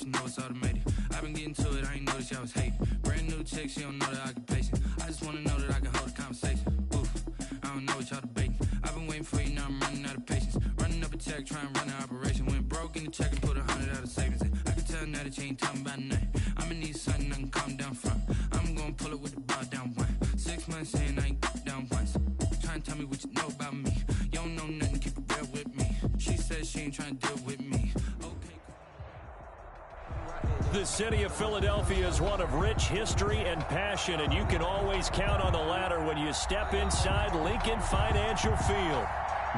you know it's automated. I've been getting to it, I ain't noticed y'all was hating. Brand new chick, she don't know the occupation. I just wanna know that I can hold a conversation. Oof, I don't know what y'all debating. I've been waiting for you, now I'm running out of patience. Running up a check, trying to run an operation. Went broke in the check and put 100 out of savings in. I can tell now that you ain't talking about nothing. I'ma need something I can calm down from. I'm gonna pull it with the bar down one. 6 months in, I ain't down once. Trying to tell me what you know about me. You don't know nothing, keep it real with me. She says she ain't trying to deal with me. Okay. The city of Philadelphia is one of rich history and passion, and you can always count on the latter when you step inside Lincoln Financial Field.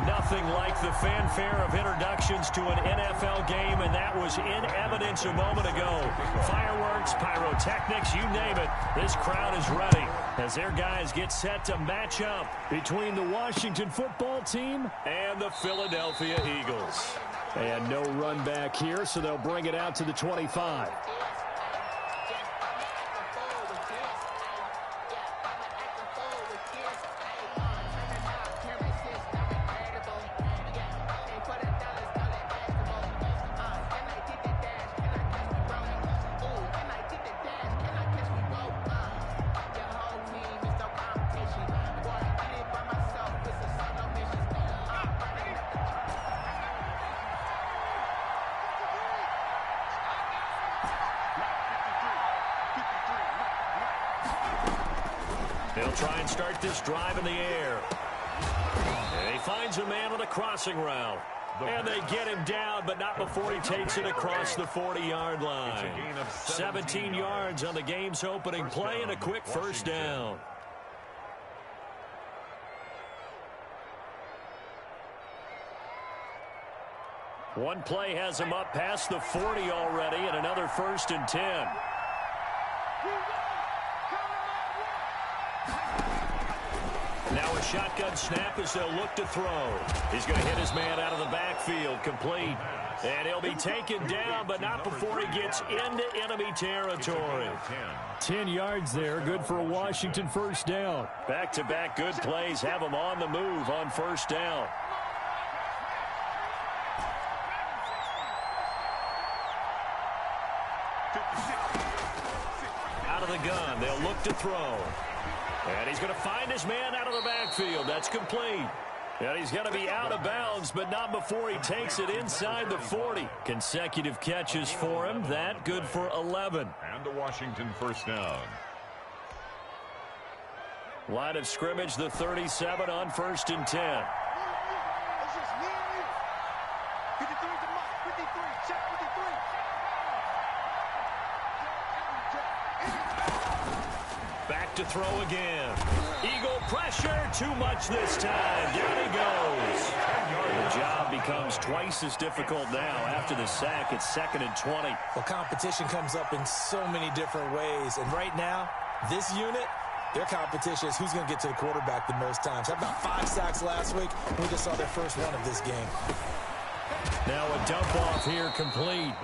Nothing like the fanfare of introductions to an NFL game, and that was in evidence a moment ago. Fireworks, pyrotechnics, you name it. This crowd is ready as their guys get set to match up between the Washington football team and the Philadelphia Eagles. And no run back here, so they'll bring it out to the 25. They'll try and start this drive in the air. And he finds a man on a crossing route. And they get him down, but not before he takes it across the 40-yard line. 17 yards on the game's opening play and a quick first down. One play has him up past the 40 already, and another 1st and 10. Now a shotgun snap as they'll look to throw. He's going to hit his man out of the backfield, complete. And he'll be taken down, but not before he gets into enemy territory. 10 yards there, good for a Washington first down. Back-to-back good plays have him on the move on first down. Out of the gun, they'll look to throw. And he's going to find his man out of the backfield. That's complete. And he's going to be out of bounds, but not before he takes it inside the 40. Consecutive catches for him. That good for 11. And a Washington first down. Line of scrimmage, the 37 on 1st and 10. Back to throw again. Eagle pressure, too much this time. Down he goes. The job becomes twice as difficult now. After the sack, it's 2nd and 20. Well, competition comes up in so many different ways. And right now, this unit, their competition is who's going to get to the quarterback the most times. Had about 5 sacks last week. We just saw their first one of this game. Now a dump off here complete.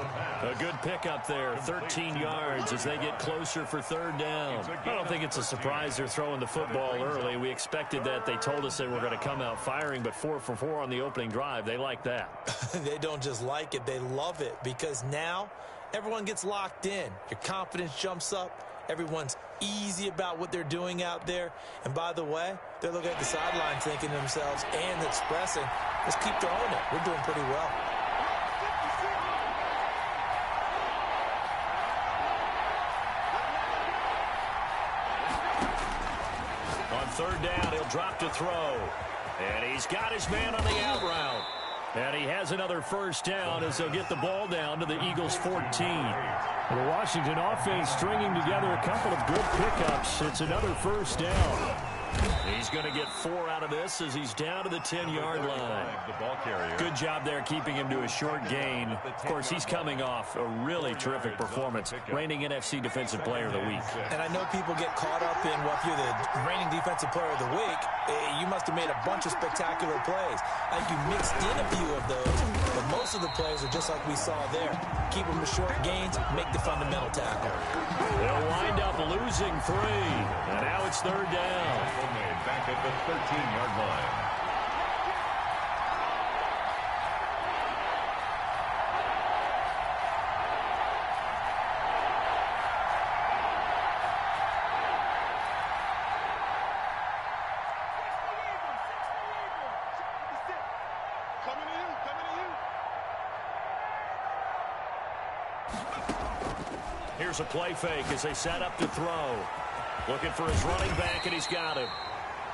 A good pickup there, 13 yards as they get closer for 3rd down. I don't think it's a surprise they're throwing the football early. We expected that. They told us they were going to come out firing, but 4 for 4 on the opening drive. They like that. They don't just like it, they love it, because now everyone gets locked in. Your confidence jumps up. Everyone's easy about what they're doing out there. And by the way, they're looking at the sideline thinking to themselves and expressing, let's keep throwing it. We're doing pretty well. On 3rd down, he'll drop to throw. And he's got his man on the out route. And he has another first down as they'll get the ball down to the Eagles' 14. The Washington offense stringing together a couple of good pickups. It's another first down. He's going to get 4 out of this as he's down to the 10-yard line. Good job there keeping him to a short gain. Of course, he's coming off a really terrific performance, reigning NFC Defensive Player of the Week. And I know people get caught up in, well, if you're the reigning Defensive Player of the Week, you must have made a bunch of spectacular plays. I think you mixed in a few of those, but most of the plays are just like we saw there. Keep them to short gains, make the fundamental tackle. They'll wind up losing 3, and now it's 3rd down. Back at the 13-yard line. Here's a play fake as they set up to throw. Looking for his running back, and he's got him.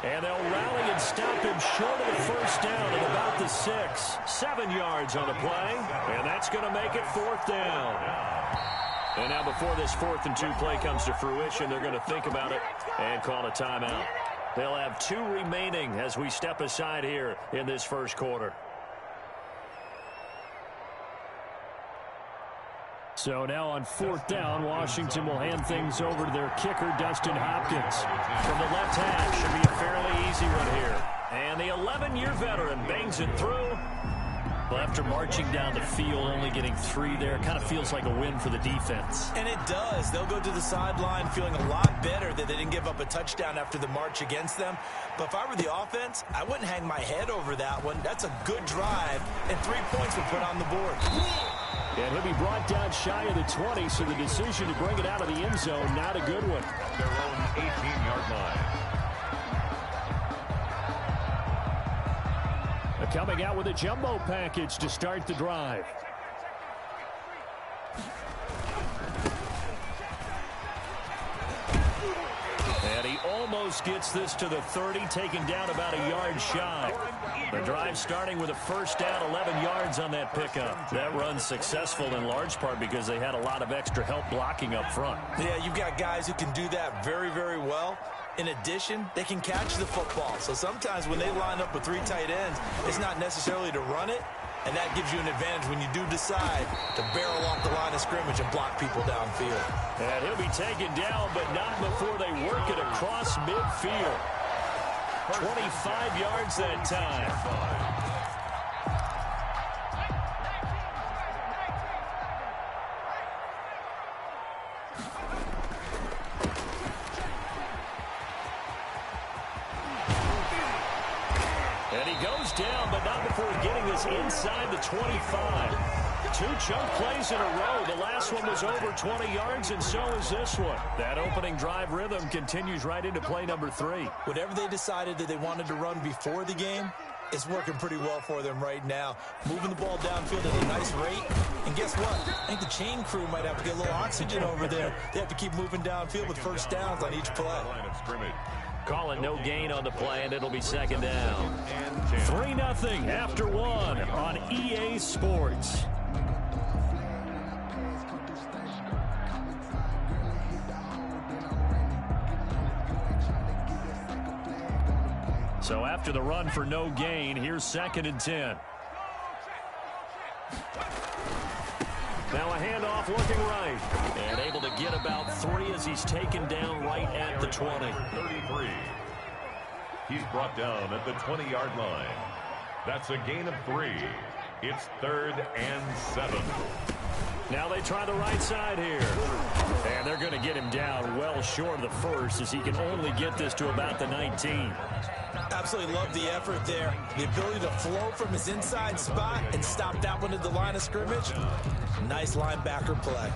And they'll rally and stop him short of the first down at about the 6. 7 yards on the play, and that's going to make it 4th down. And now before this 4th and 2 play comes to fruition, they're going to think about it and call a timeout. They'll have 2 remaining as we step aside here in this first quarter. So now on 4th down, Washington will hand things over to their kicker, Dustin Hopkins. From the left hash, should be a fairly easy one here. And the 11-year veteran bangs it through. Well, after marching down the field, only getting 3 there, kind of feels like a win for the defense. And it does. They'll go to the sideline feeling a lot better that they didn't give up a touchdown after the march against them. But if I were the offense, I wouldn't hang my head over that one. That's a good drive, and 3 points were put on the board. And he'll be brought down shy of the 20, so the decision to bring it out of the end zone, not a good one. Their own 18-yard line. Coming out with a jumbo package to start the drive. And he almost gets this to the 30, taken down about a yard shy. The drive starting with a first down, 11 yards on that pickup. That run's successful in large part because they had a lot of extra help blocking up front. Yeah, you've got guys who can do that very, very well. In addition, they can catch the football. So sometimes when they line up with 3 tight ends, it's not necessarily to run it, and that gives you an advantage when you do decide to barrel off the line of scrimmage and block people downfield. And he'll be taken down, but not before they work it across midfield. 25 yards that time. And he goes down, but not before getting this inside the 25. 2 chunk plays in a row. The last one was over 20 yards, and so is this one. That opening drive rhythm continues right into play number 3. Whatever they decided that they wanted to run before the game, it's working pretty well for them right now. Moving the ball downfield at a nice rate. And guess what? I think the chain crew might have to get a little oxygen over there. They have to keep moving downfield with first downs on each play. Line of scrimmage. Call it no gain on the play, and it'll be second down. 3-0 after 1 on EA Sports. So after the run for no gain, here's 2nd and 10. Now a handoff looking right. And able to get about 3 as he's taken down right at the 20. 33. He's brought down at the 20-yard line. That's a gain of 3. It's 3rd and 7. Now they try the right side here. And they're going to get him down well short of the first as he can only get this to about the 19. Absolutely love the effort there. The ability to flow from his inside spot and stop that one at the line of scrimmage. Nice linebacker play.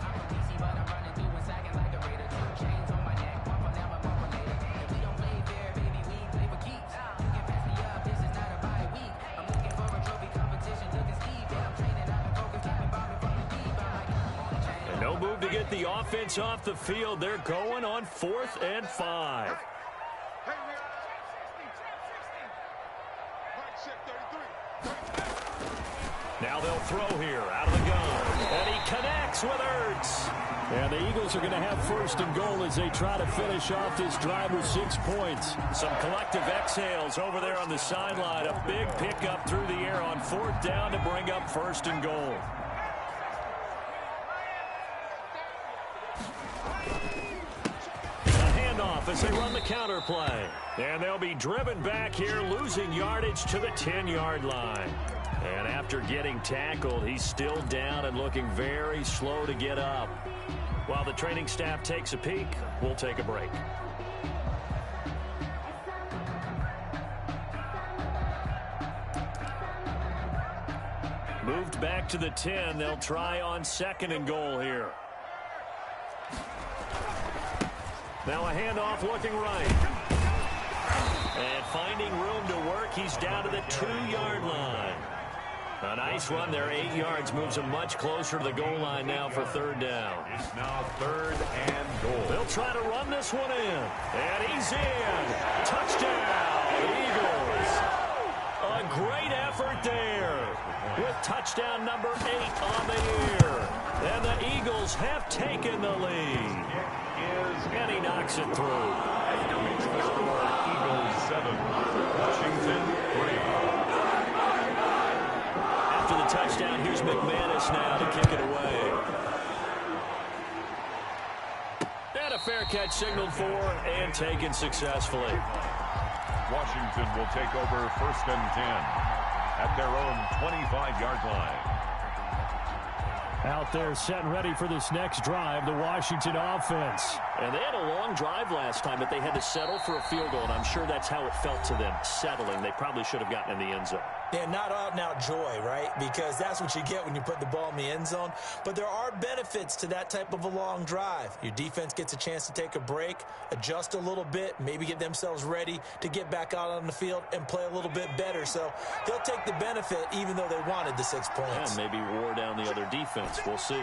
And no move to get the offense off the field. They're going on 4th and 5. Now they'll throw here out of the gun. And he connects with Ertz. And the Eagles are going to have 1st and goal as they try to finish off this drive with 6 points. Some collective exhales over there on the sideline. A big pickup through the air on 4th down to bring up 1st and goal. A handoff as they run the counter play. And they'll be driven back here, losing yardage to the 10-yard line. And after getting tackled, he's still down and looking very slow to get up. While the training staff takes a peek, we'll take a break. Moved back to the 10. They'll try on 2nd and goal here. Now a handoff looking right. And finding room to work, he's down to the 2-yard line. A nice run there, 8 yards, moves him much closer to the goal line now for third down. It's now 3rd and goal. They'll try to run this one in. And he's in. Touchdown, Eagles. A great effort there with touchdown number 8 on the year. And the Eagles have taken the lead. And he knocks it through. Makes the score Eagles 7, Washington 3. After the touchdown, here's McManus now to kick it away. And a fair catch signaled for and taken successfully. Washington will take over 1st and 10 at their own 25-yard line. Out there set and ready for this next drive, the Washington offense. And they had a long drive last time, but they had to settle for a field goal, and I'm sure that's how it felt to them, settling. They probably should have gotten in the end zone. Yeah, not out-and-out joy, right? Because that's what you get when you put the ball in the end zone. But there are benefits to that type of a long drive. Your defense gets a chance to take a break, adjust a little bit, maybe get themselves ready to get back out on the field and play a little bit better. So they'll take the benefit even though they wanted the 6 points. And maybe wore down the other defense. We'll see.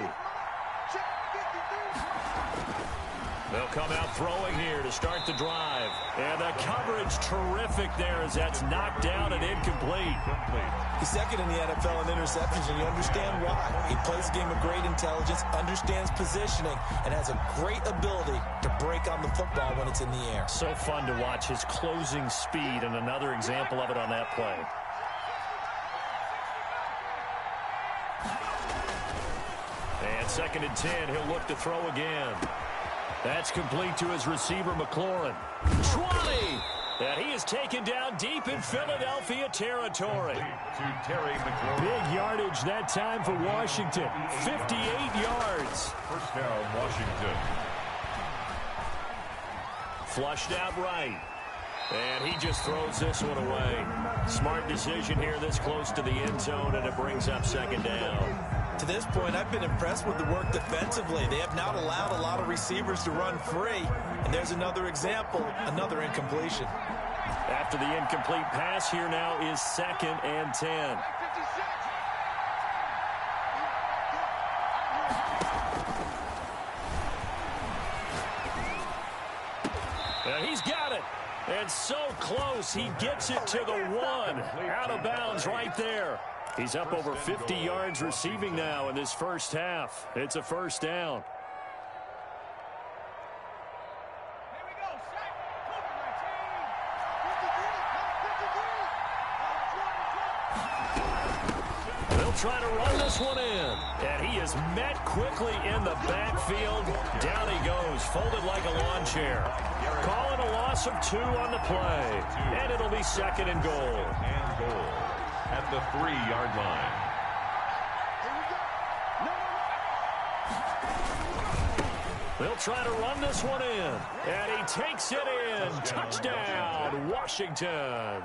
They'll come out throwing here to start the drive. And the coverage terrific there as that's knocked down and incomplete. He's second in the NFL in interceptions, and you understand why. He plays a game of great intelligence, understands positioning, and has a great ability to break on the football when it's in the air. So fun to watch his closing speed, and another example of it on that play. And 2nd and 10, he'll look to throw again. That's complete to his receiver, McLaurin. 20! And he is taken down deep in Philadelphia territory. To Terry McLaurin. Big yardage that time for Washington. 58 yards. 1st down, Washington. Flushed out right. And he just throws this one away. Smart decision here this close to the end zone, and it brings up 2nd down. To this point, I've been impressed with the work defensively. They have not allowed a lot of receivers to run free. And there's another example, another incompletion. After the incomplete pass, here now is 2nd and 10. And he's got it. And so close, he gets it to the 1. Out of bounds right there. He's up over 50 yards receiving now in this first half. It's a 1st down. They'll try to run this one in. And he is met quickly in the backfield. Down he goes, folded like a lawn chair. Calling a loss of 2 on the play. And it'll be 2nd and goal. And goal at the 3-yard line. They'll try to run this one in. And he takes it in. Touchdown, Washington.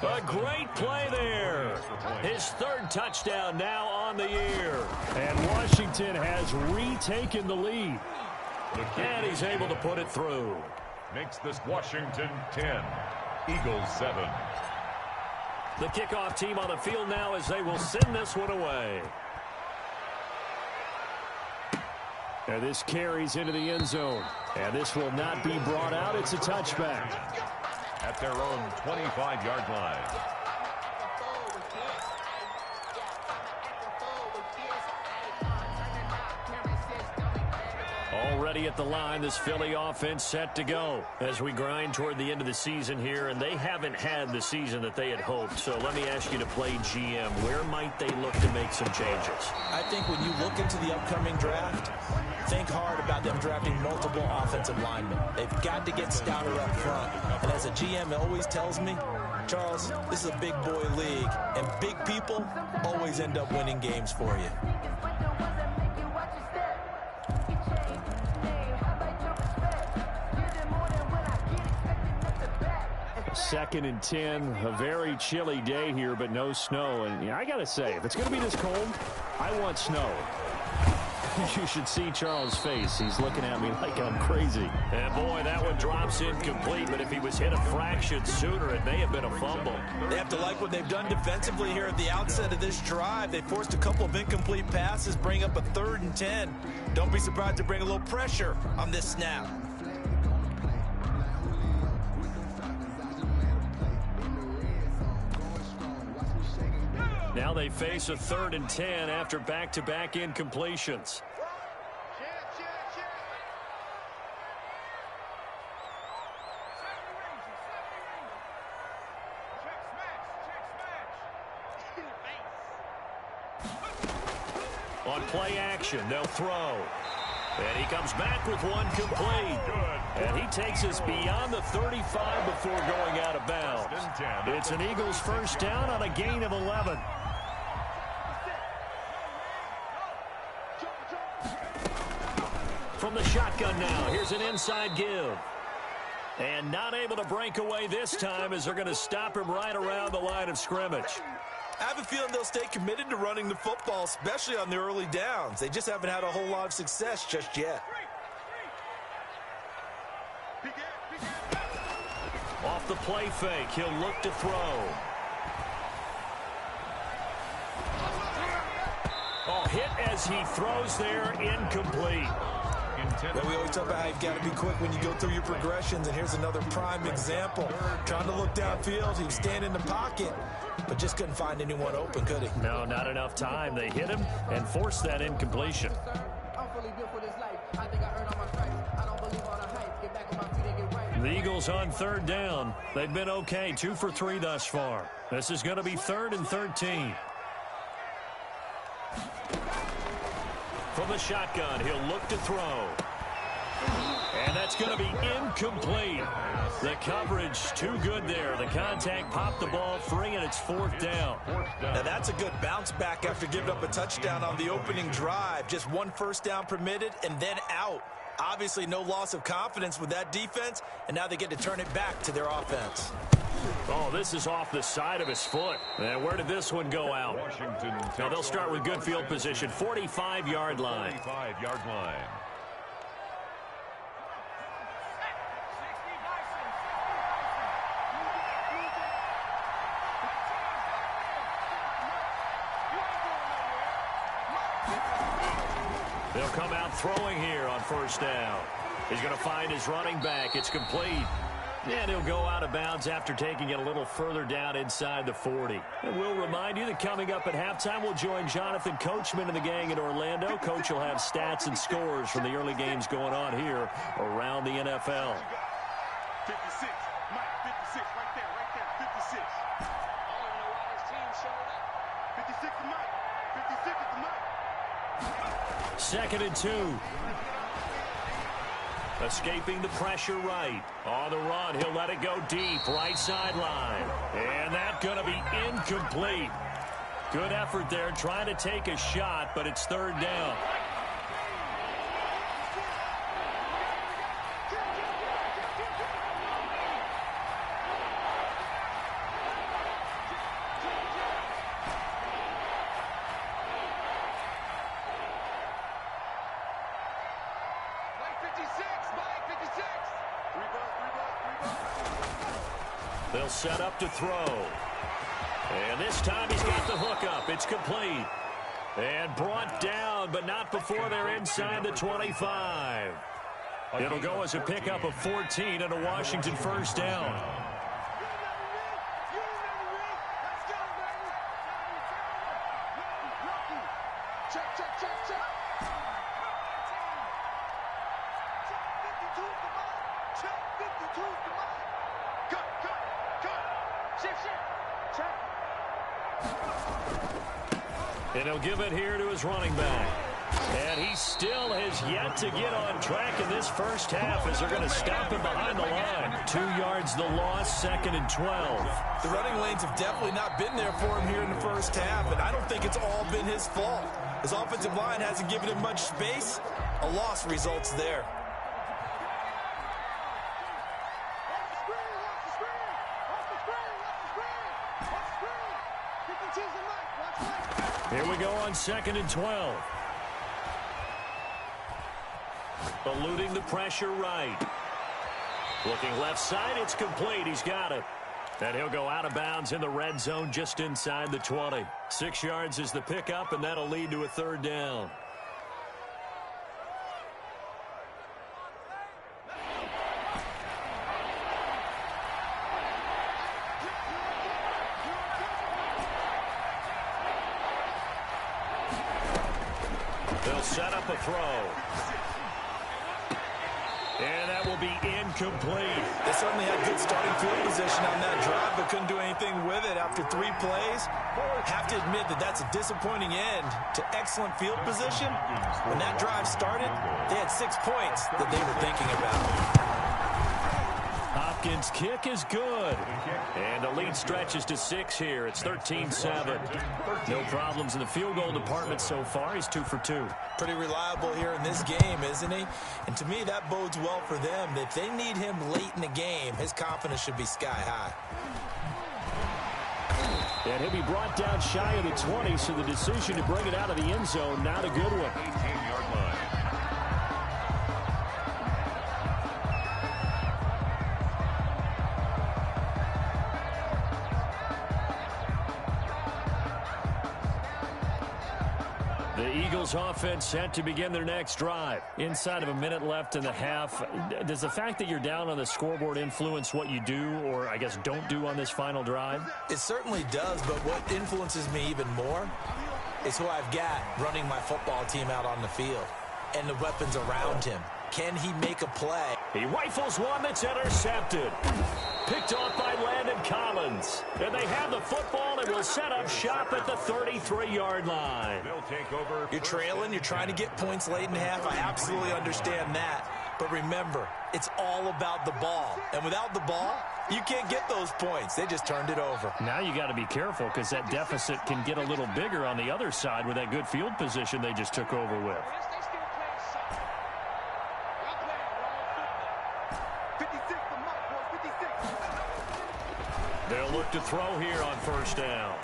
A great play there. His 3rd touchdown now on the year. And Washington has retaken the lead. And he's able to put it through. Makes this Washington 10, Eagles 7. The kickoff team on the field now as they will send this one away. And this carries into the end zone. And this will not be brought out. It's a touchback. At their own 25-yard line. Already at the line, this Philly offense set to go as we grind toward the end of the season here, and they haven't had the season that they had hoped. So let me ask you to play GM. Where might they look to make some changes? I think when you look into the upcoming draft, think hard about them drafting multiple offensive linemen. They've got to get stouter up front. And as a GM, it always tells me, Charles, this is a big boy league, and big people always end up winning games for you. 2nd and 10, a very chilly day here, but no snow. And I got to say, if it's going to be this cold, I want snow. You should see Charles' face. He's looking at me like I'm crazy. And boy, that one drops incomplete, but if he was hit a fraction sooner, it may have been a fumble. They have to like what they've done defensively here at the outset of this drive. They forced a couple of incomplete passes, bring up a 3rd and 10. Don't be surprised to bring a little pressure on this snap. Now they face a 3rd and 10 after back-to-back incompletions. On play action, they'll throw. And he comes back with one complete. And he takes us beyond the 35 before going out of bounds. It's an Eagles first down on a gain of 11. From the shotgun now, here's an inside give. And not able to break away this time as they're going to stop him right around the line of scrimmage. I have a feeling they'll stay committed to running the football, especially on the early downs. They just haven't had a whole lot of success just yet. Off the play fake, he'll look to throw. Oh, hit as he throws there, incomplete. Yeah, we always talk about how you've got to be quick when you go through your progressions, and here's another prime example. Trying to look downfield, he was standing in the pocket, but just couldn't find anyone open, could he? No, not enough time. They hit him and forced that incompletion. The Eagles on 3rd down. They've been okay, 2 for 3 thus far. This is going to be 3rd and 13. From the shotgun, he'll look to throw. And that's going to be incomplete. The coverage too good there. The contact popped the ball free, and it's 4th down. Now that's a good bounce back after giving up a touchdown on the opening drive. Just 1 first down permitted and then out. Obviously no loss of confidence with that defense, and now they get to turn it back to their offense. Oh, this is off the side of his foot. And where did this one go out? Now they'll start with good field position, 45-yard line. 45-yard line. They'll come out throwing here on 1st down. He's going to find his running back. It's complete. And he'll go out of bounds after taking it a little further down inside the 40. And we'll remind you that coming up at halftime, we'll join Jonathan Coachman and the gang in Orlando. Coach will have stats and scores from the early games going on here around the NFL. 56, Mike, 56, right there, 56. I don't even know why this team showed up. 56 is Mike, 56 is Mike. 2nd and 2. Escaping the pressure right. On the run, he'll let it go deep, right sideline. And that's going to be incomplete. Good effort there, trying to take a shot, but it's 3rd down. They'll set up to throw. And this time he's got the hook up. It's complete. And brought down, but not before they're inside the 25. It'll go as a pickup of 14 and a Washington first down. And he'll give it here to his running back. And he still has yet to get on track in this first half as they're going to stop him behind the line. 2 yards the loss, 2nd and 12. The running lanes have definitely not been there for him here in the first half, and I don't think it's all been his fault. His offensive line hasn't given him much space. A loss results there. Here we go on 2nd and 12. Eluding the pressure right. Looking left side, it's complete. He's got it. And he'll go out of bounds in the red zone just inside the 20. 6 yards is the pickup, and that'll lead to a third down. They'll set up a throw. And that will be incomplete. They certainly had good starting field position on that drive, but couldn't do anything with it after 3 plays. Have to admit that that's a disappointing end to excellent field position. When that drive started, they had 6 points that they were thinking about. Hopkins' kick is good. And the lead stretches to 6 here. It's 13-7. No problems in the field goal department so far. He's 2 for 2. Pretty reliable here in this game, isn't he? And to me, that bodes well for them. If they need him late in the game, his confidence should be sky high. And he'll be brought down shy of the 20, so the decision to bring it out of the end zone, not a good one. 18-yard line. The Eagles offense set to begin their next drive. Inside of a minute left in the half. Does the fact that you're down on the scoreboard influence what you do, or I guess don't do on this final drive? It certainly does, but what influences me even more is who I've got running my football team out on the field and the weapons around him. Can he make a play? He rifles one that's intercepted. Picked off by Landon Collins. And they have the football and will set up shop at the 33-yard line. They'll take over. You're trailing. You're trying to get points late in the half. I absolutely understand that. But remember, it's all about the ball. And without the ball, you can't get those points. They just turned it over. Now you got to be careful because that deficit can get a little bigger on the other side with that good field position they just took over with. They'll look to throw here on first down.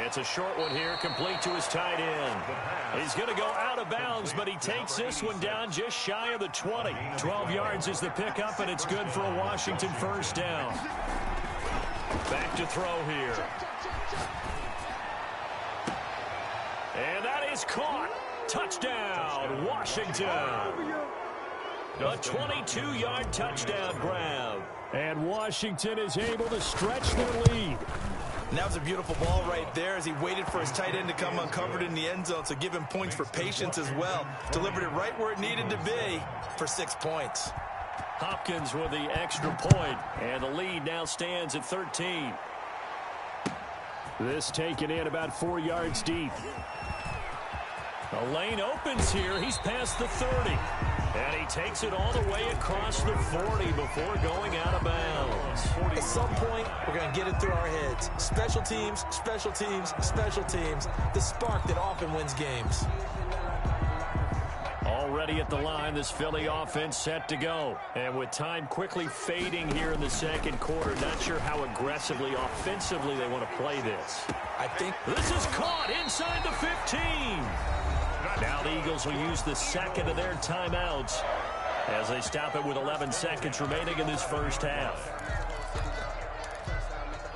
It's a short one here, complete to his tight end. He's going to go out of bounds, but he takes this one down just shy of the 20. 12 yards is the pickup, and it's good for a Washington first down. Back to throw here. And that is caught. Touchdown, Washington. A 22-yard touchdown grab. And Washington is able to stretch their lead. And that was a beautiful ball right there as he waited for his tight end to come uncovered in the end zone. So give him points for patience as well. Delivered it right where it needed to be for 6 points. Hopkins with the extra point, and the lead now stands at 13. This taken in about 4 yards deep. The lane opens here. He's past the 30. And he takes it all the way across the 40 before going out of bounds. At some point, we're going to get it through our heads. Special teams, special teams, special teams. The spark that often wins games. Already at the line, this Philly offense set to go. And with time quickly fading here in the second quarter, not sure how aggressively, offensively they want to play this. I think this is caught inside the 15. Now the Eagles will use the second of their timeouts as they stop it with 11 seconds remaining in this first half.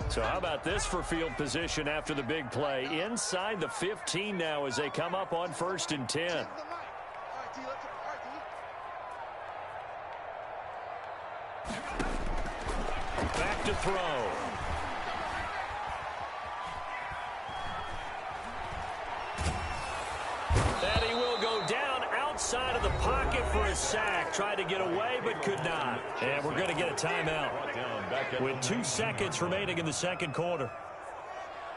So how about this for field position after the big play? Inside the 15 now as they come up on 1st and 10. Back to throw. And he will go down outside of the pocket for a sack. Tried to get away, but could not. And we're going to get a timeout with 2 seconds remaining in the second quarter.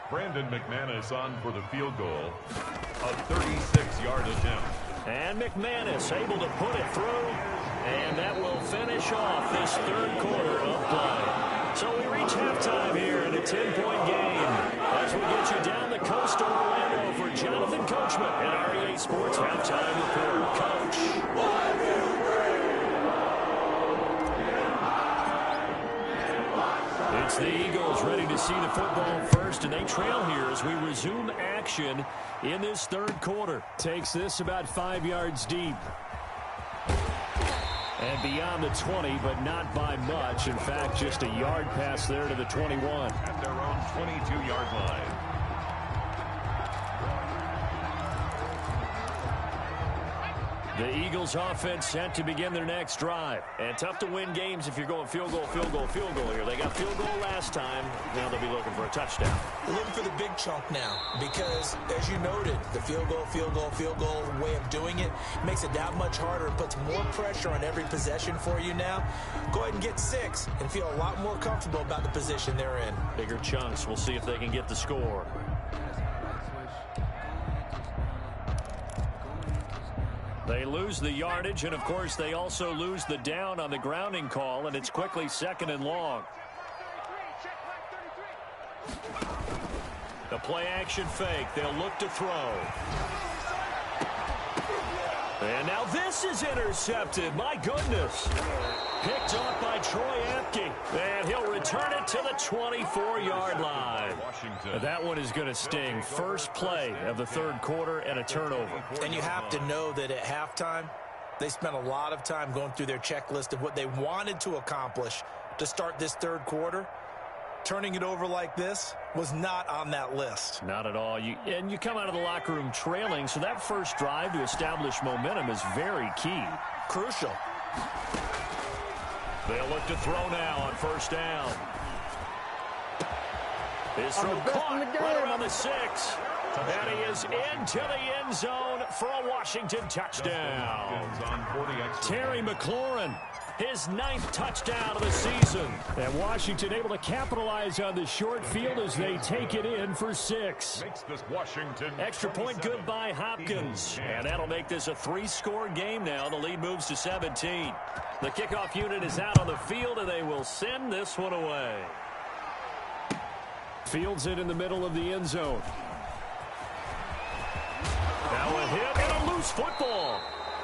Brandon McManus on for the field goal. A 36-yard attempt. And McManus able to put it through. And that will finish off this third quarter of play. So we reach halftime here in a 10-point game. As we get you down the coast to Orlando for Jonathan Coachman at REA Sports Halftime Report. Coach. 1, 2, 3. It's the Eagles ready to see the football first, and they trail here as we resume action in this third quarter. Takes this about 5 yards deep. And beyond the 20, but not by much. In fact, just a yard pass there to the 21. At their own 22-yard line. The Eagles offense set to begin their next drive. And tough to win games if you're going field goal, field goal, field goal here. They got field goal last time. Now they'll be looking for a touchdown. They're looking for the big chunk now because, as you noted, the field goal, field goal, field goal way of doing it makes it that much harder and puts more pressure on every possession for you now. Go ahead and get 6 and feel a lot more comfortable about the position they're in. Bigger chunks. We'll see if they can get the score. They lose the yardage, and, of course, they also lose the down on the grounding call, and it's quickly 2nd and long. The play-action fake. They'll look to throw. And now this is intercepted. My goodness. Picked off by Troy Apke. And he'll return it to the 24-yard line. That one is going to sting. First play of the third quarter and a turnover. And you have to know that at halftime, they spent a lot of time going through their checklist of what they wanted to accomplish to start this third quarter. Turning it over like this was not on that list. Not at all. You come out of the locker room trailing, so that first drive to establish momentum is very key. Crucial. They'll look to throw now on first down. His throw caught right around the 6. And he is into the end zone for a Washington touchdown. Terry McLaurin. His 9th touchdown of the season. And Washington able to capitalize on the short field as they take it in for 6. Makes this Washington Extra point good by Hopkins. And that'll make this a 3-score game now. The lead moves to 17. The kickoff unit is out on the field, and they will send this one away. Fields it in the middle of the end zone. Now a hit and a loose football.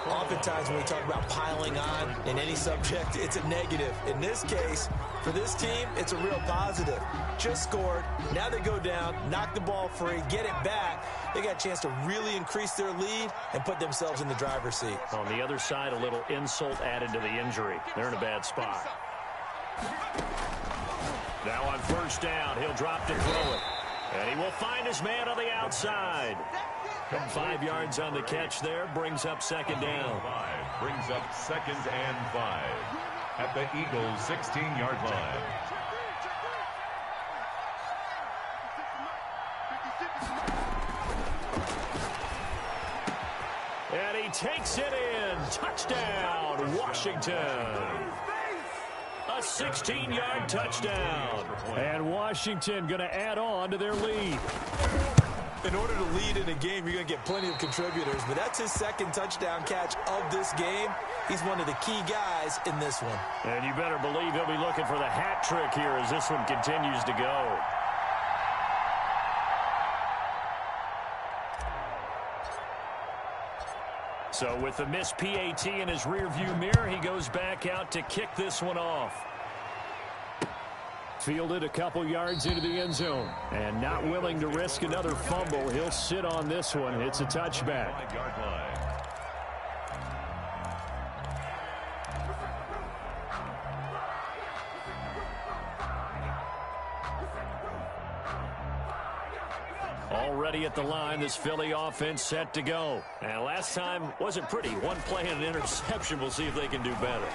Oftentimes when we talk about piling on in any subject, it's a negative. In this case, for this team, it's a real positive. Just scored. Now they go down, knock the ball free, get it back. They got a chance to really increase their lead and put themselves in the driver's seat. On the other side, a little insult added to the injury. They're in a bad spot. Now on first down, he'll drop to throw it. And he will find his man on the outside. 5 yards on the catch there, brings up 2nd down. Brings up 2nd and 5 at the Eagles' 16-yard line. And he takes it in. Touchdown, Washington. A 16-yard touchdown. And Washington going to add on to their lead. In order to lead in a game, you're going to get plenty of contributors, but that's his 2nd touchdown catch of this game. He's one of the key guys in this one. And you better believe he'll be looking for the hat trick here as this one continues to go. So with the missed PAT in his rearview mirror, he goes back out to kick this one off. Fielded a couple yards into the end zone. And not willing to risk another fumble. He'll sit on this one. It's a touchback. Already at the line, this Philly offense set to go. And last time wasn't pretty. One play and an interception. We'll see if they can do better.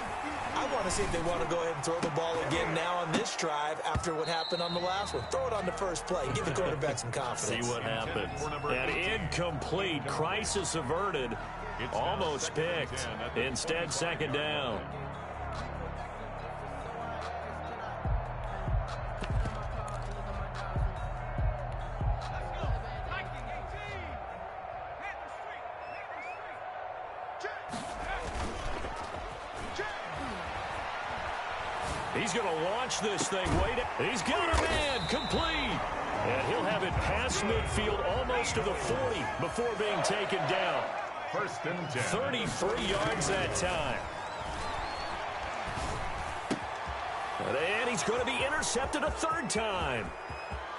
I want to see if they want to go ahead and throw the ball again now on this drive after what happened on the last one. Throw it on the first play. Give the quarterback some confidence. See what happens. And incomplete. Crisis averted. Almost picked. Instead, 2nd down. He's going to launch this thing. He's got a man complete. And he'll have it past midfield almost to the 40 before being taken down. 1st and 10. 33 yards that time. And he's going to be intercepted a 3rd time.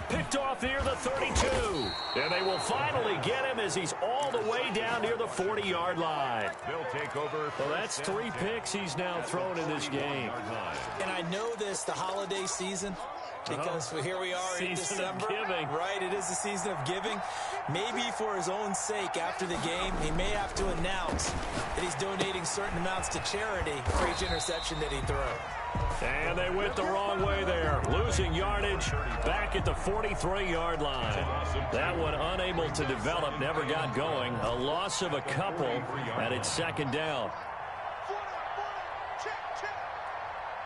Picked off near the 32. And they will finally get him as he's all the way down near the 40-yard line. They'll take over. Well, that's 3 picks he's now thrown in this game. And I know this, the holiday season, because here we are in December. Giving. Right, it is the season of giving. Maybe for his own sake after the game, he may have to announce that he's donating certain amounts to charity for each interception that he throws. And they went the wrong way there. Losing yardage back at the 43-yard line. That one unable to develop, never got going. A loss of a couple, and it's second down.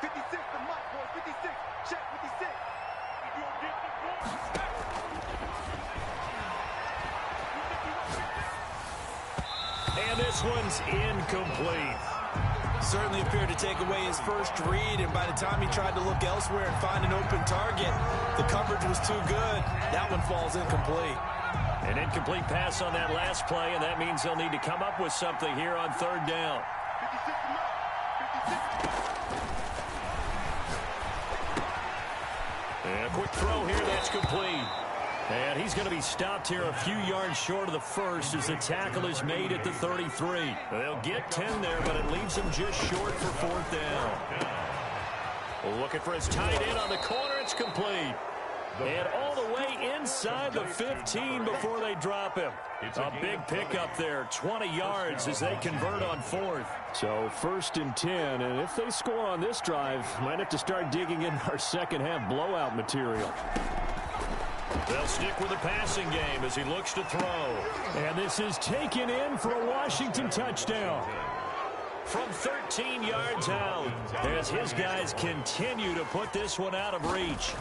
56 to Mike, boys. 56. Check 56. And this one's incomplete. Certainly appeared to take away his first read, and by the time he tried to look elsewhere and find an open target, the coverage was too good. That one falls incomplete. An incomplete pass on that last play, and that means they'll need to come up with something here on third down. 56 to Mike. 56. And a quick throw here, that's complete. And he's going to be stopped here a few yards short of the first as the tackle is made at the 33. They'll get 10 there, but it leaves him just short for fourth down. Looking for his tight end on the corner. It's complete. And all the way inside the 15 before they drop him. A big pickup there, 20 yards as they convert on fourth. So 1st and 10, and if they score on this drive, might have to start digging in our second half blowout material. They'll stick with the passing game as he looks to throw. And this is taken in for a Washington touchdown. From 13 yards out as his guys continue to put this one out of reach.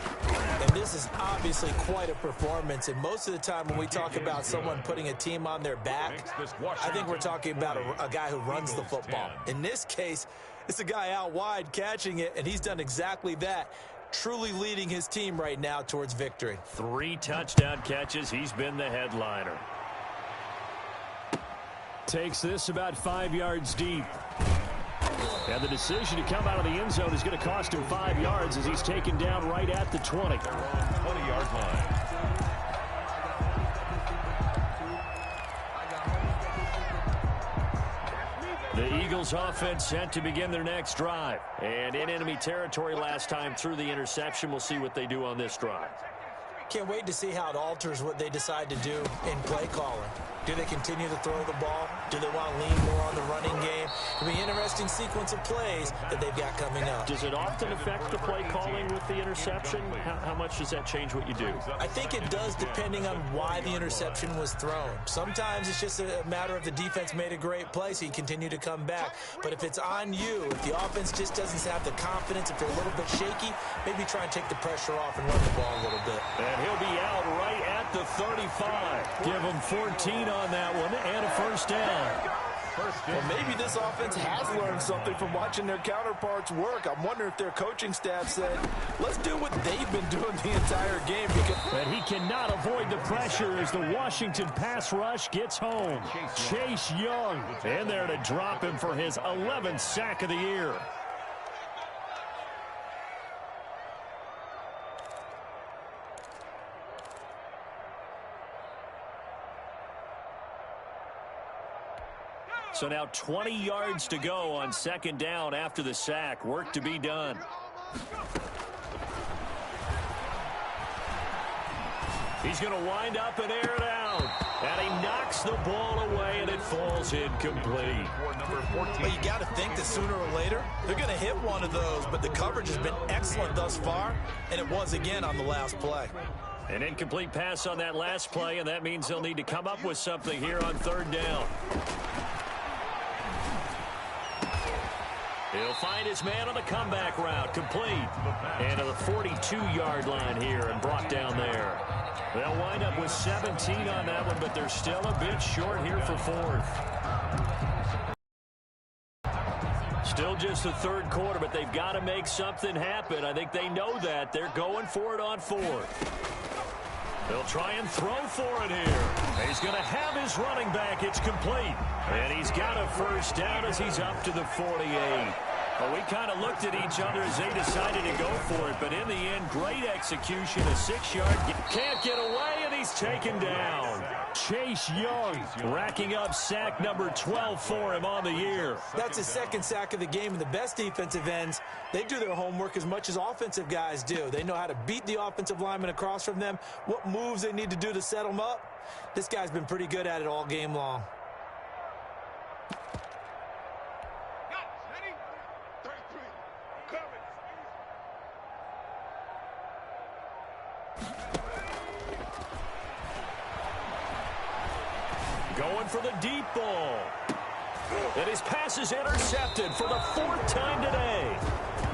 And this is obviously quite a performance. And most of the time when we talk about someone putting a team on their back, I think we're talking about a guy who runs the football. In this case, it's a guy out wide catching it, and he's done exactly that. Truly leading his team right now towards victory. 3 touchdown catches. He's been the headliner. Takes this about 5 yards deep. And the decision to come out of the end zone is going to cost him 5 yards as he's taken down right at the 20. 20-yard line. The Eagles offense set to begin their next drive. And in enemy territory last time through the interception. We'll see what they do on this drive. Can't wait to see how it alters what they decide to do in play calling. Do they continue to throw the ball? Do they want to lean more on the running game? It'll be an interesting sequence of plays that they've got coming up. Does it often affect the play calling with the interception? How much does that change what you do? I think it does depending on why the interception was thrown. Sometimes it's just a matter of the defense made a great play, so you continue to come back. But if it's on you, if the offense just doesn't have the confidence, if they're a little bit shaky, maybe try and take the pressure off and run the ball a little bit. And he'll be out right at the 35. Give him 14 on that one and a first down. Well, maybe this offense has learned something from watching their counterparts work. I'm wondering if their coaching staff said, let's do what they've been doing the entire game. But he cannot avoid the pressure as the Washington pass rush gets home. Chase Young in there to drop him for his 11th sack of the year. So now 20 yards to go on second down after the sack. Work to be done. He's going to wind up and air it out. And he knocks the ball away, and it falls incomplete. But you got to think that sooner or later, they're going to hit one of those. But the coverage has been excellent thus far, and it was again on the last play. An incomplete pass on that last play, and that means they'll need to come up with something here on third down. He'll find his man on the comeback route, complete. And to the 42-yard line here and brought down there. They'll wind up with 17 on that one, but they're still a bit short here for fourth. Still just the third quarter, but they've got to make something happen. I think they know that. They're going for it on fourth. They'll try and throw for it here. He's going to have his running back. It's complete. And he's got a first down as he's up to the 48. Well, we kind of looked at each other as they decided to go for it, but in the end, great execution, a 6-yard. Can't get away, and he's taken down. Chase Young racking up sack number 12 for him on the year. That's his second sack of the game, and the best defensive ends, they do their homework as much as offensive guys do. They know how to beat the offensive lineman across from them, what moves they need to do to set them up. This guy's been pretty good at it all game long. Going for the deep ball. And his pass is intercepted for the 4th time today.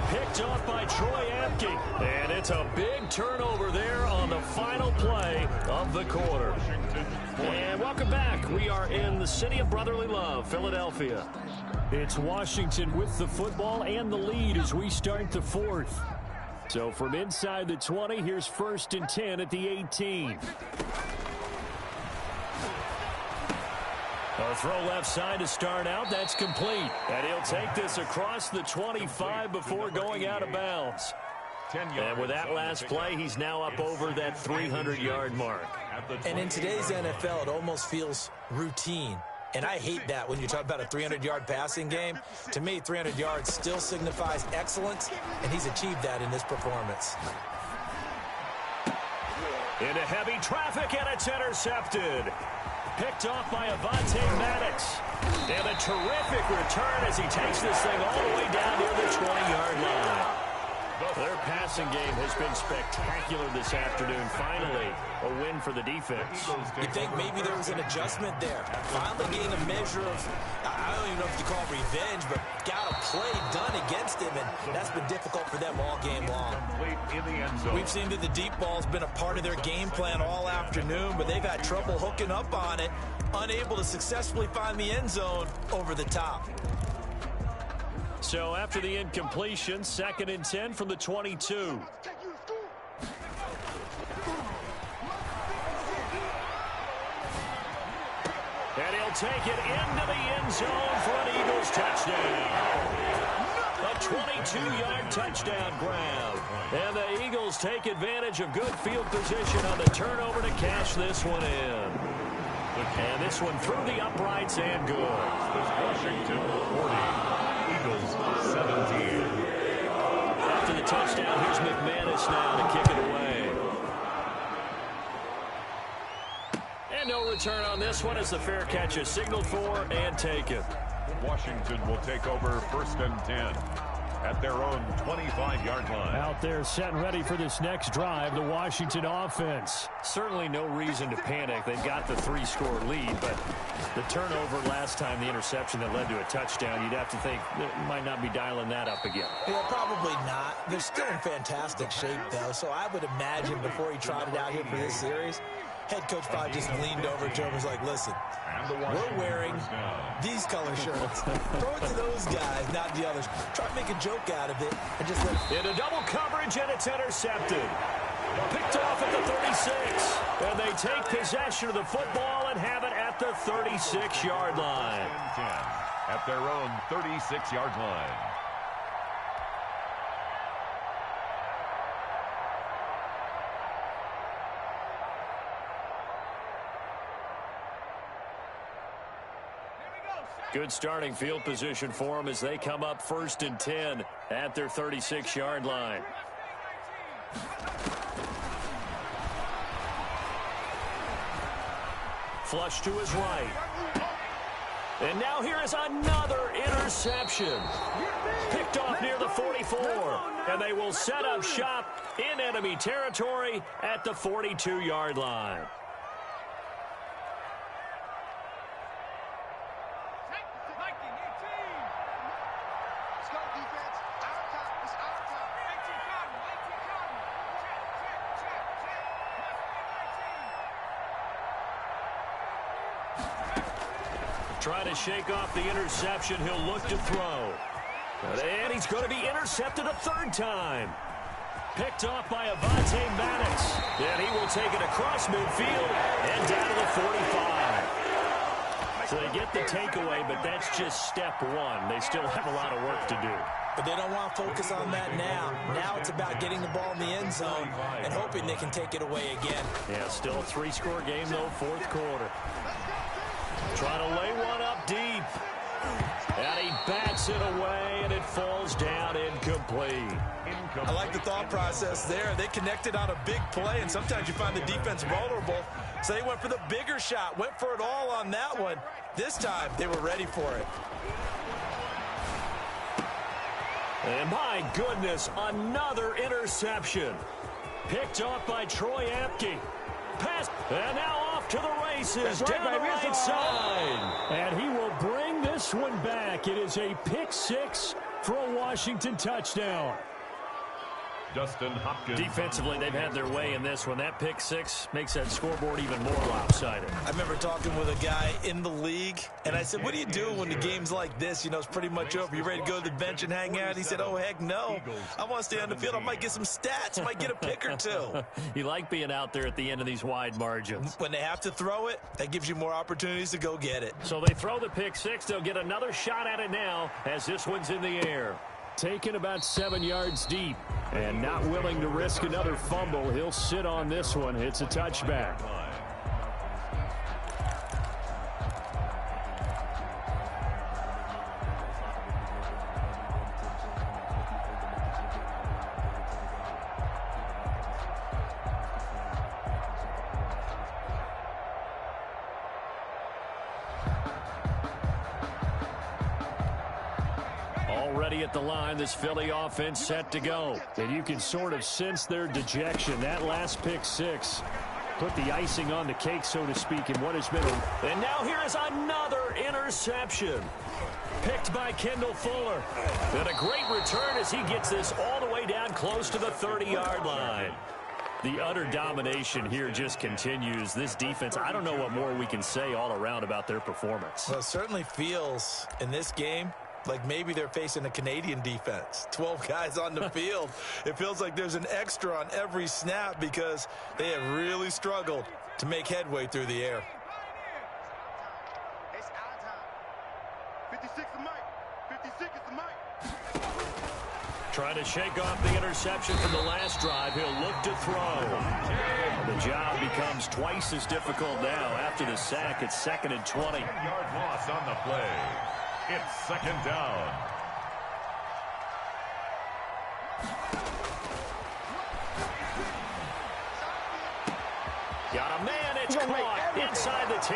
Picked off by Troy Apke. And it's a big turnover there on the final play of the quarter. And welcome back. We are in the city of brotherly love, Philadelphia. It's Washington with the football and the lead as we start the 4th. So from inside the 20, here's 1st and 10 at the 18. A throw left side to start out. That's complete. And he'll take this across the 25 before going out of bounds. And with that last play, he's now up over that 300-yard mark. And in today's NFL, it almost feels routine. And I hate that when you talk about a 300-yard passing game. To me, 300 yards still signifies excellence, and he's achieved that in this performance. Into heavy traffic, and it's intercepted. Picked off by Avonte Maddox. And a terrific return as he takes this thing all the way down near the 20-yard line. Their passing game has been spectacular this afternoon. Finally, a win for the defense. You think maybe there was an adjustment there? Finally getting a measure of, I don't even know if you call it revenge, but got a play done against him, and that's been difficult for them all game long. We've seen that the deep ball's been a part of their game plan all afternoon, but they've had trouble hooking up on it, unable to successfully find the end zone over the top. So after the incompletion, 2nd and 10 from the 22. And he'll take it into the end zone for an Eagles touchdown. A 22-yard touchdown grab. And the Eagles take advantage of good field position on the turnover to cash this one in. And this one through the uprights and good. Washington 40. Eagles 17. After the touchdown, here's McManus now to kick it away. And no return on this one as the fair catch is signaled for and taken. Washington will take over 1st and 10 at their own 25-yard line. Out there set and ready for this next drive, the Washington offense. Certainly no reason to panic. They've got the 3-score lead, but the turnover last time, the interception that led to a touchdown, you'd have to think they might not be dialing that up again. Yeah, probably not. They're still in fantastic shape, though, so I would imagine before he trotted out here for this series, head coach probably just leaned over to him and was like, listen, we're wearing these color shirts. Throw it to those guys, not the others. Try to make a joke out of it and just let it. Into double coverage, and it's intercepted. Picked off at the 36. And they take possession of the football and have it at the 36-yard line. At their own 36-yard line. Good starting field position for them as they come up 1st and 10 at their 36-yard line. Flush to his right. And now here is another interception. Picked off near the 44. And they will set up shop in enemy territory at the 42-yard line. Trying to shake off the interception. He'll look to throw. And he's going to be intercepted a 3rd time. Picked off by Avonte Maddox. And he will take it across midfield and down to the 45. So they get the takeaway, but that's just step one. They still have a lot of work to do. But they don't want to focus on that now. Now it's about getting the ball in the end zone and hoping they can take it away again. Yeah, still a 3-score game, though, fourth quarter. Trying to lay one up deep. And he bats it away, and it falls down incomplete. I like the thought process there. They connected on a big play, and sometimes you find the defense vulnerable. So they went for the bigger shot, went for it all on that one. This time, they were ready for it. And my goodness, another interception. Picked off by Troy Apke. Pass, and now off to the races down the right side. And he will bring this one back. It is a pick six for a Washington touchdown. Dustin Hopkins. Defensively, they've had their way in this one. That pick six makes that scoreboard even more lopsided. I remember talking with a guy in the league, and I said, what do you do when the game's like this? You know, it's pretty much over. You ready to go to the bench and hang out? He said, oh, heck no. I want to stay on the field. I might get some stats. I might get a pick or two. You like being out there at the end of these wide margins. When they have to throw it, that gives you more opportunities to go get it. So they throw the pick six. They'll get another shot at it now as this one's in the air. Taken about 7 yards deep and not willing to risk another fumble. He'll sit on this one. It's a touchback. Already at the line, this Philly offense set to go. And you can sort of sense their dejection. That last pick six put the icing on the cake, so to speak, in what has been a... And now here is another interception. Picked by Kendall Fuller. And a great return as he gets this all the way down close to the 30-yard line. The utter domination here just continues. This defense, I don't know what more we can say all around about their performance. Well, it certainly feels in this game like maybe they're facing a Canadian defense. 12 guys on the field. It feels like there's an extra on every snap because they have really struggled to make headway through the air. It's our time. 56 is Mike. 56 is the Mike. Trying to shake off the interception from the last drive. He'll look to throw. The job becomes twice as difficult now. After the sack, it's 2nd and 20. 10-yard loss on the play. It's 2nd down. Got a man, it's caught inside the 10.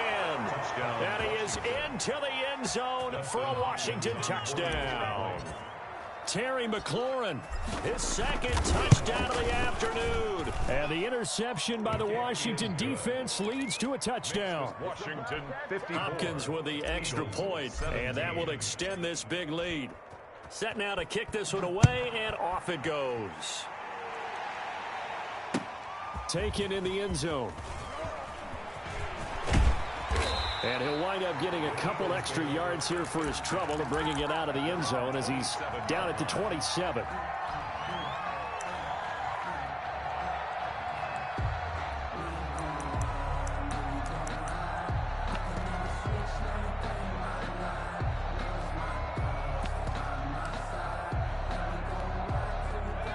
Touchdown. And he is into the end zone for a Washington touchdown. Terry McLaurin, his 2nd touchdown of the afternoon. And the interception by the Washington defense leads to a touchdown. Washington 54. Hopkins with the extra point, and that will extend this big lead. Set now to kick this one away, and off it goes. Taken in the end zone. And he'll wind up getting a couple extra yards here for his trouble and bringing it out of the end zone as he's down at the 27.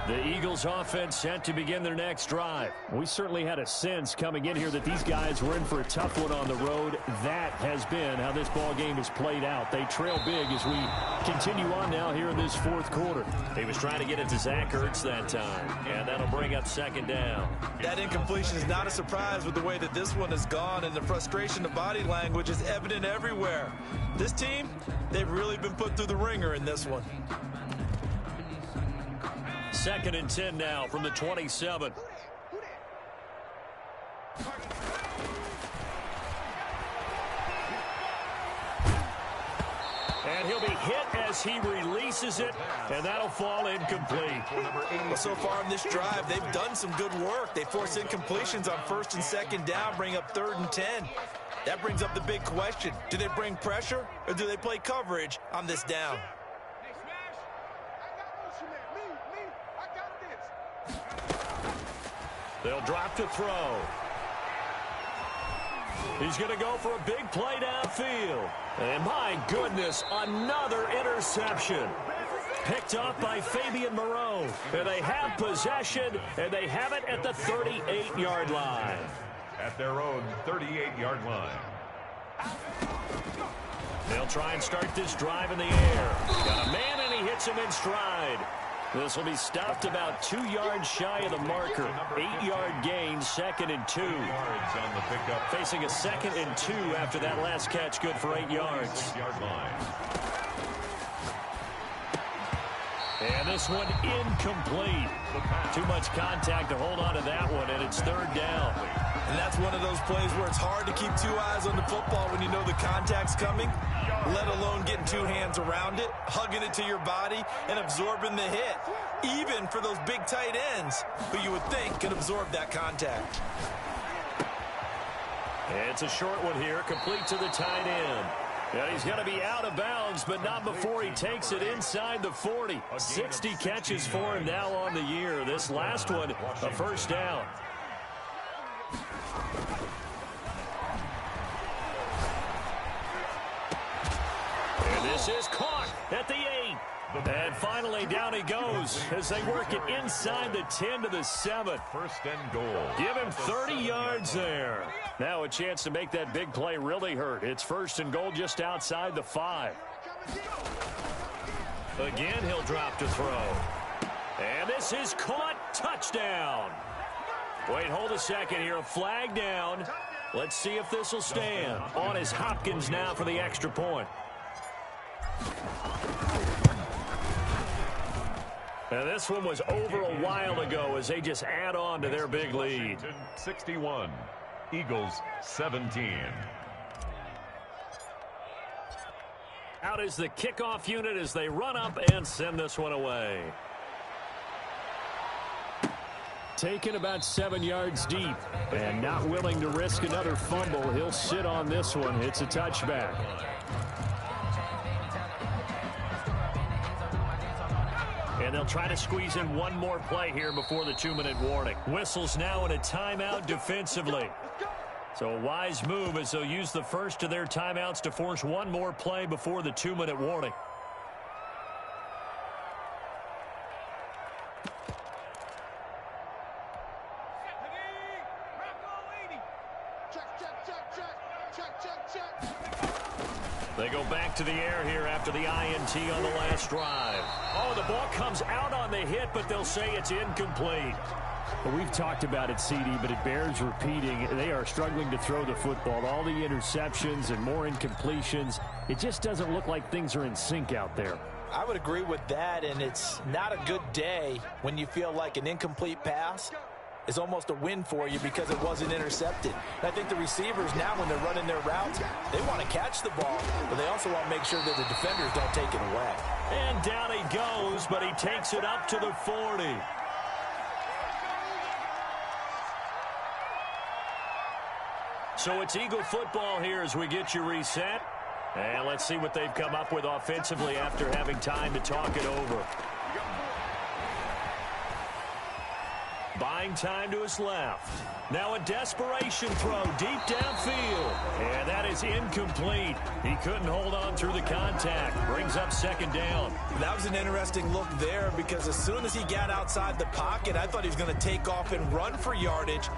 The Eagles offense set to begin their next drive. We certainly had a sense coming in here that these guys were in for a tough one on the road. That has been how this ball game has played out. They trail big as we continue on now here in this fourth quarter. He was trying to get it to Zach Ertz that time, and that'll bring up 2nd down. That incompletion is not a surprise with the way that this one has gone, and the frustration, the body language is evident everywhere. This team, they've really been put through the ringer in this one. 2nd and 10 now from the 27. And he'll be hit as he releases it, and that'll fall incomplete. Well, so far in this drive, they've done some good work. They force incompletions on 1st and 2nd down, bring up 3rd and 10. That brings up the big question. Do they bring pressure, or do they play coverage on this down? They'll drop to throw. He's going to go for a big play downfield. And my goodness, another interception. Picked off by Fabian Moreau. And they have possession, and they have it at the 38-yard line. At their own 38-yard line. They'll try and start this drive in the air. Got a man, and he hits him in stride. This will be stopped about 2 yards shy of the marker. 8-yard gain, 2nd and 2. Yards on the pickup. Facing a 2nd and 2 after that last catch, good for 8 yards. 6-yard line. And this one incomplete. Too much contact to hold on to that one, and it's 3rd down. And that's one of those plays where it's hard to keep 2 eyes on the football when you know the contact's coming, let alone getting 2 hands around it, hugging it to your body, and absorbing the hit, even for those big tight ends who you would think could absorb that contact. It's a short one here, complete to the tight end. And he's going to be out of bounds, but not before he takes it inside the 40. 60 catches for him now on the year. This last one, a 1st down. And this is caught at the 8. And finally down he goes as they work it inside the 10 to the 7. 1st and goal. Give him 30 yards there. Now a chance to make that big play really hurt. It's 1st and goal just outside the 5. Again, he'll drop to throw. And this is caught. Touchdown. Wait, hold a second here. A flag down. Let's see if this will stand. On is Hopkins now for the extra point. And this one was over a while ago as they just add on to their big lead. 61. Eagles 17. Out is the kickoff unit as they run up and send this one away. Taken about 7 yards deep and not willing to risk another fumble. He'll sit on this one. It's a touchback. And they'll try to squeeze in one more play here before the 2-minute warning. Whistles now in a timeout defensively. So a wise move as they'll use the first of their timeouts to force one more play before the 2-minute warning. They go back to the air here after the INT on the last drive. Oh, the ball comes out on the hit, but they'll say it's incomplete. Well, we've talked about it, CD, but it bears repeating. They are struggling to throw the football. All the interceptions and more incompletions. It just doesn't look like things are in sync out there. I would agree with that, and it's not a good day when you feel like an incomplete pass is almost a win for you because it wasn't intercepted. And I think the receivers now, when they're running their routes, they want to catch the ball, but they also want to make sure that the defenders don't take it away. And down he goes, but he takes it up to the 40. So it's Eagle football here as we get you reset. And let's see what they've come up with offensively after having time to talk it over. Buying time to his left. Now a desperation throw deep downfield. And that is incomplete. He couldn't hold on through the contact. Brings up 2nd down. That was an interesting look there because as soon as he got outside the pocket, I thought he was going to take off and run for yardage.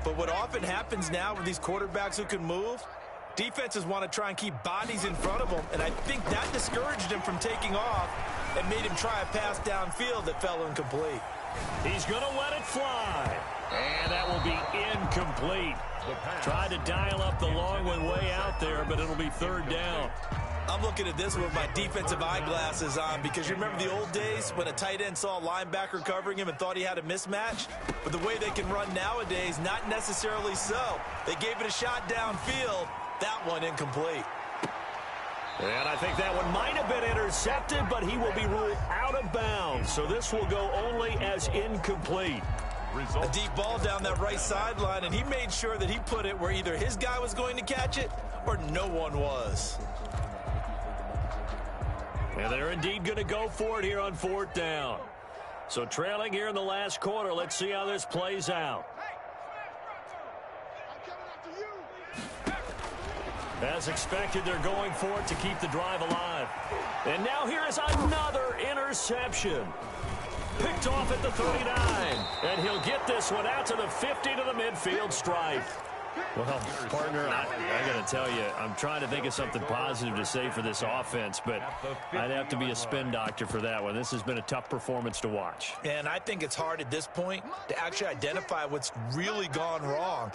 But what often happens now with these quarterbacks who can move, defenses want to try and keep bodies in front of them. And I think that discouraged him from taking off and made him try a pass downfield that fell incomplete. He's going to let it fly. And that will be incomplete. Tried to dial up the long one way out there, but it'll be 3rd down. I'm looking at this with my defensive eyeglasses on because you remember the old days when a tight end saw a linebacker covering him and thought he had a mismatch? But the way they can run nowadays, not necessarily so. They gave it a shot downfield. That one incomplete. And I think that one might have been intercepted, but he will be ruled out of bounds. So this will go only as incomplete. A deep ball down that right sideline, and he made sure that he put it where either his guy was going to catch it or no one was. And they're indeed going to go for it here on 4th down. So trailing here in the last quarter, let's see how this plays out. As expected, they're going for it to keep the drive alive. And now here is another interception. Picked off at the 39. And he'll get this one out to the 50 to the midfield stripe. Well, partner, I got to tell you, I'm trying to think of something positive to say for this offense, but I'd have to be a spin doctor for that one. This has been a tough performance to watch. And I think it's hard at this point to actually identify what's really gone wrong.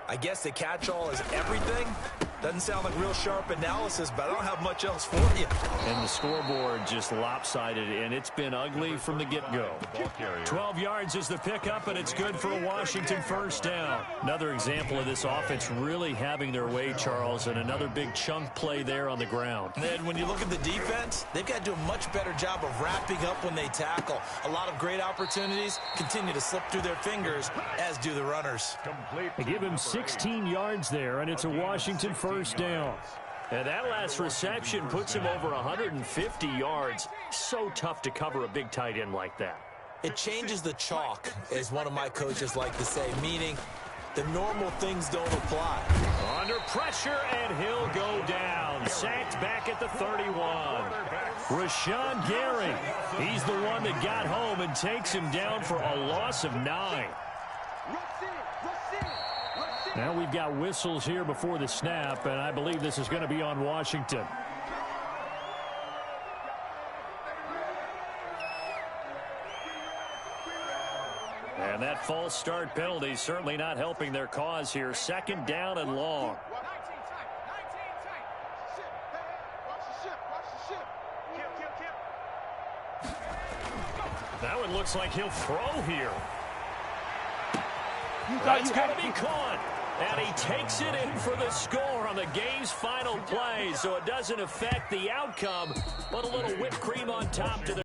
I guess the catch-all is everything. Doesn't sound like real sharp analysis, but I don't have much else for you. And the scoreboard just lopsided, and it's been ugly from the get-go. 12 yards is the pickup, and it's good for a Washington first down. Another example of this offense really having their way, Charles, and another big chunk play there on the ground. And when you look at the defense, they've got to do a much better job of wrapping up when they tackle. A lot of great opportunities continue to slip through their fingers, as do the runners. They give him 16 yards there, and it's a Washington first down. And that last reception puts him over 150 yards. So tough to cover a big tight end like that. It changes the chalk, as one of my coaches like to say, meaning the normal things don't apply. Under pressure, and he'll go down. Sacked back at the 31. Rashawn Gary, he's the one that got home and takes him down for a loss of 9. Now we've got whistles here before the snap, and I believe this is going to be on Washington. And that false start penalty certainly not helping their cause here. Second down and long. That one looks like he'll throw here. That's going to be caught. And he takes it in for the score on the game's final play. So it doesn't affect the outcome, but a little whipped cream on top to the